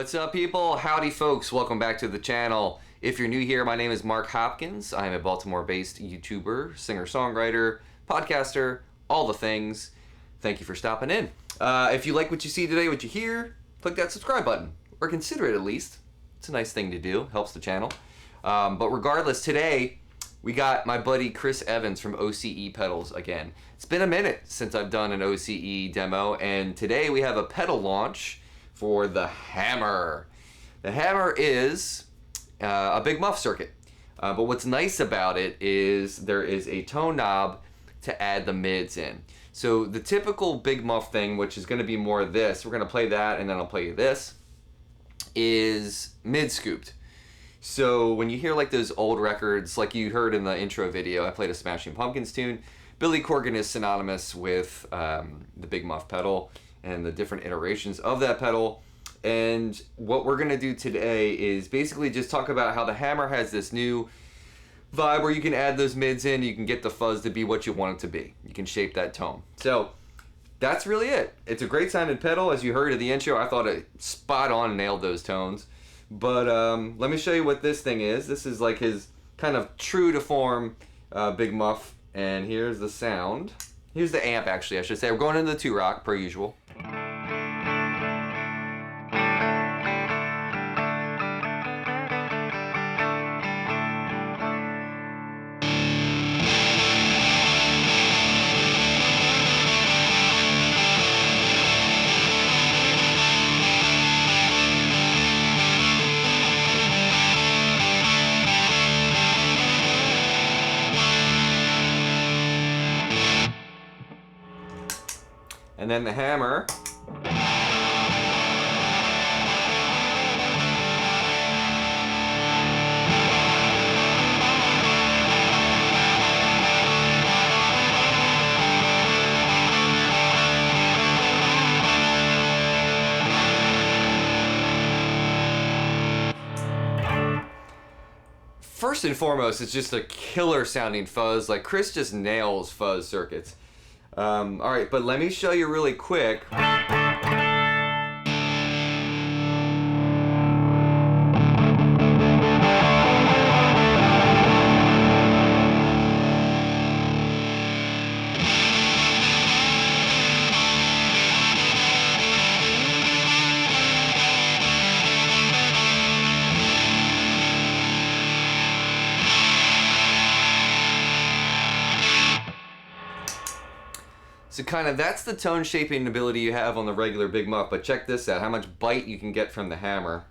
What's up, people? Howdy, folks. Welcome back to the channel. If you're new here, my name is Mark Hopkins. I'm a Baltimore-based YouTuber, singer-songwriter, podcaster, all the things. Thank you for stopping in. If you like what you see today, what you hear, click that subscribe button, or consider it at least. It's a nice thing to do. Helps the channel. But regardless, today we got my buddy Chris Evans from O.C.E. pedals again. It's been a minute since I've done an O.C.E. demo, and today we have a pedal launch for the Hammer. The Hammer is a Big Muff circuit, but what's nice about it is there is a tone knob to add the mids in. So the typical Big Muff thing, which is going to be more of this, we're going to play that and then I'll play you this, is mid scooped. So when you hear like those old records, like you heard in the intro video, I played a Smashing Pumpkins tune. Billy Corgan is synonymous with the Big Muff pedal and the different iterations of that pedal. And what we're gonna do today is basically just talk about how the Hammer has this new vibe where you can add those mids in, you can get the fuzz to be what you want it to be. You can shape that tone. So that's really it. It's a great sounding pedal. As you heard in the intro, I thought it spot on nailed those tones. But let me show you what this thing is. This is like his kind of true to form Big Muff. And here's the sound. Here's the amp, actually, I should say. We're going into the 2-rock, per usual. And then the Hammer. First and foremost, it's just a killer sounding fuzz. Like, Chris just nails fuzz circuits. Alright, but let me show you really quick. So kind of that's the tone shaping ability you have on the regular Big Muff, but check this out, how much bite you can get from the Hammer.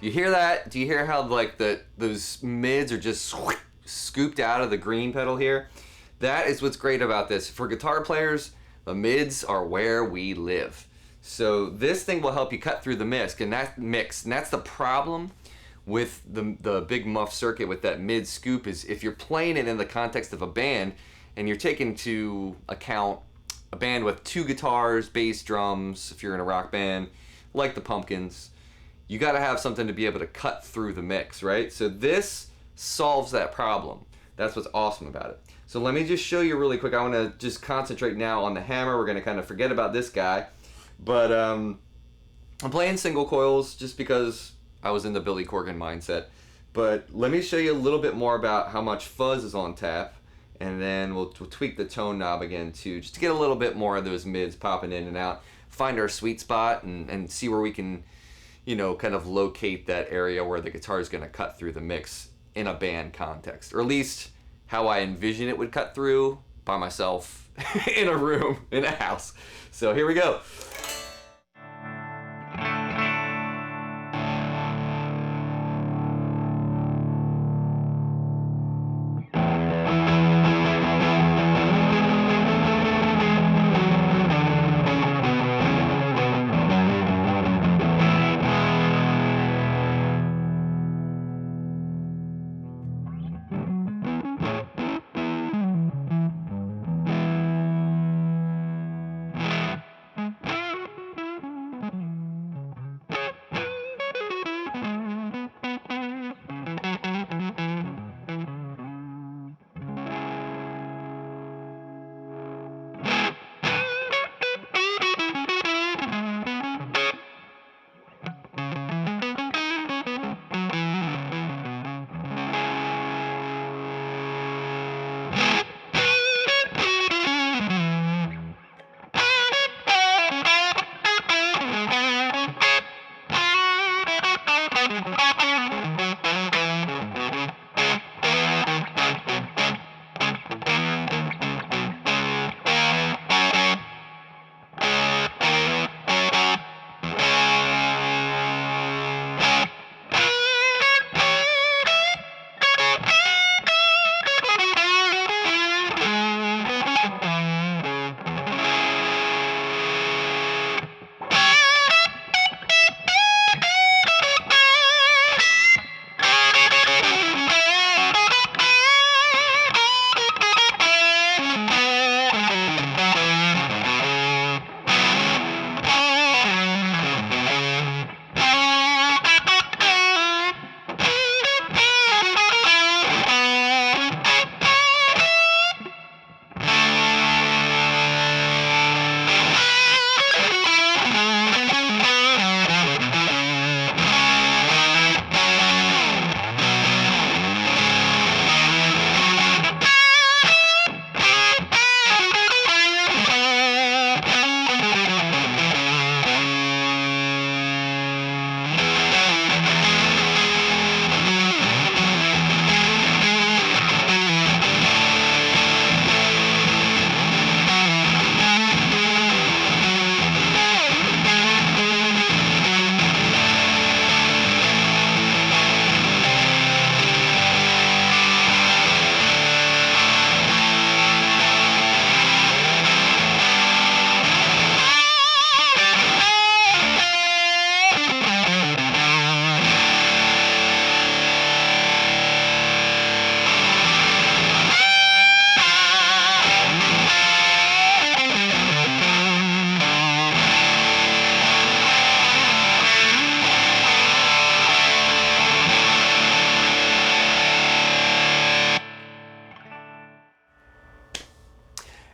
You hear that? Do you hear how like those mids are just scooped out of the green pedal here? That is what's great about this. For guitar players, the mids are where we live. So this thing will help you cut through the mix, and that's the problem with the Big Muff circuit with that mid scoop, is if you're playing it in the context of a band and you're taking into account a band with 2 guitars, bass, drums, if you're in a rock band like the Pumpkins, you got to have something to be able to cut through the mix, right? So this solves that problem. That's what's awesome about it. So let me just show you really quick. I want to just concentrate now on the Hammer. We're going to kind of forget about this guy. But I'm playing single coils just because I was in the Billy Corgan mindset. But let me show you a little bit more about how much fuzz is on tap, and then we'll tweak the tone knob again too, just to get a little bit more of those mids popping in and out, find our sweet spot, and see where we can, you know, kind of locate that area where the guitar is going to cut through the mix in a band context, or at least how I envision it would cut through by myself in a room, in a house. So here we go.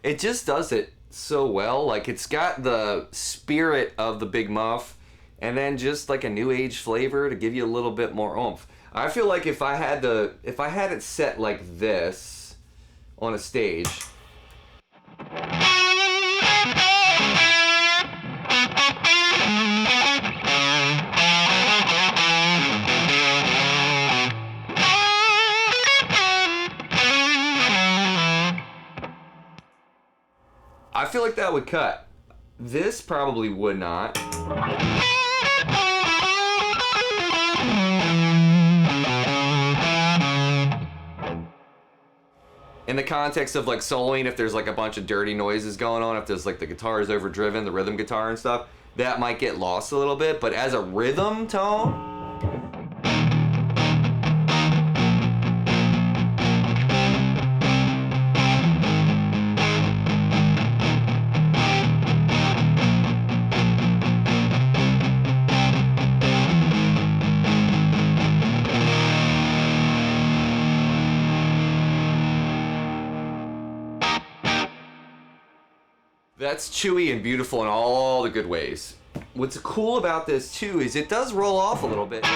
It just does it so well. Like, it's got the spirit of the Big Muff, and then just like a new age flavor to give you a little bit more oomph. I feel like if I had it set like this on a stage, I feel like that would cut. This probably would not. In the context of like soloing, if there's like a bunch of dirty noises going on, if there's like the guitar is overdriven, the rhythm guitar and stuff, that might get lost a little bit. But as a rhythm tone, that's chewy and beautiful in all the good ways. What's cool about this too is it does roll off a little bit.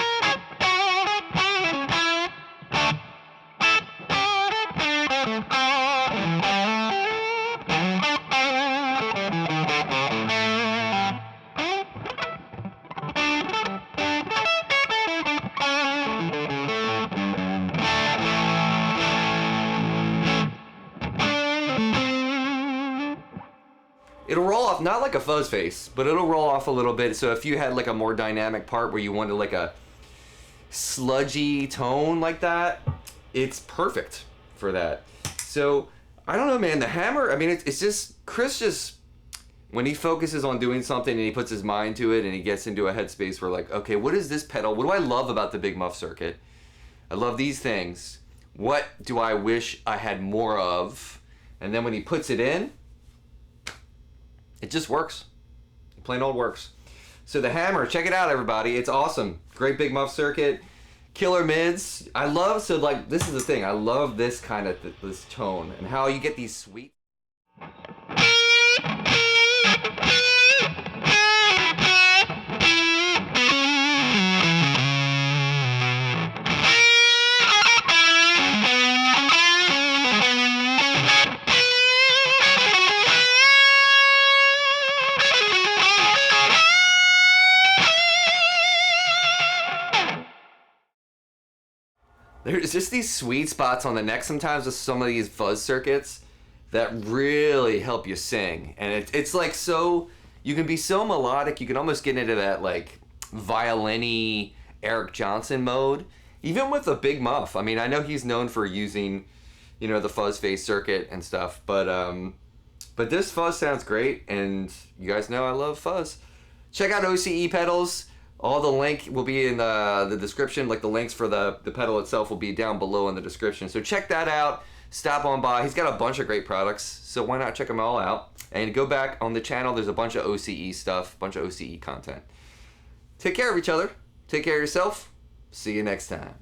off, not like a fuzz face, but it'll roll off a little bit. So if you had like a more dynamic part where you wanted like a sludgy tone like that, it's perfect for that. So I don't know, man, the hammer, I mean, it's just, Chris just, when he focuses on doing something and he puts his mind to it and he gets into a headspace where like, okay, what is this pedal? What do I love about the Big Muff circuit? I love these things. What do I wish I had more of? And then when he puts it in, it just works. Plain old works. So the hammer, check it out, everybody. It's awesome. Great Big Muff circuit. Killer mids. I love, so like, this is the thing. I love this kind of, this tone and how you get these sweet. There's just these sweet spots on the neck sometimes with some of these fuzz circuits that really help you sing. And it's like so, you can be so melodic, you can almost get into that like violin-y Eric Johnson mode. Even with a Big Muff. I mean, I know he's known for using, you know, the fuzz face circuit and stuff, but this fuzz sounds great, and you guys know I love fuzz. Check out O.C.E pedals. All the link will be in the description, like the links for the pedal itself will be down below in the description. So check that out, stop on by. He's got a bunch of great products, so why not check them all out? And go back on the channel, there's a bunch of O.C.E stuff, a bunch of O.C.E content. Take care of each other, take care of yourself, see you next time.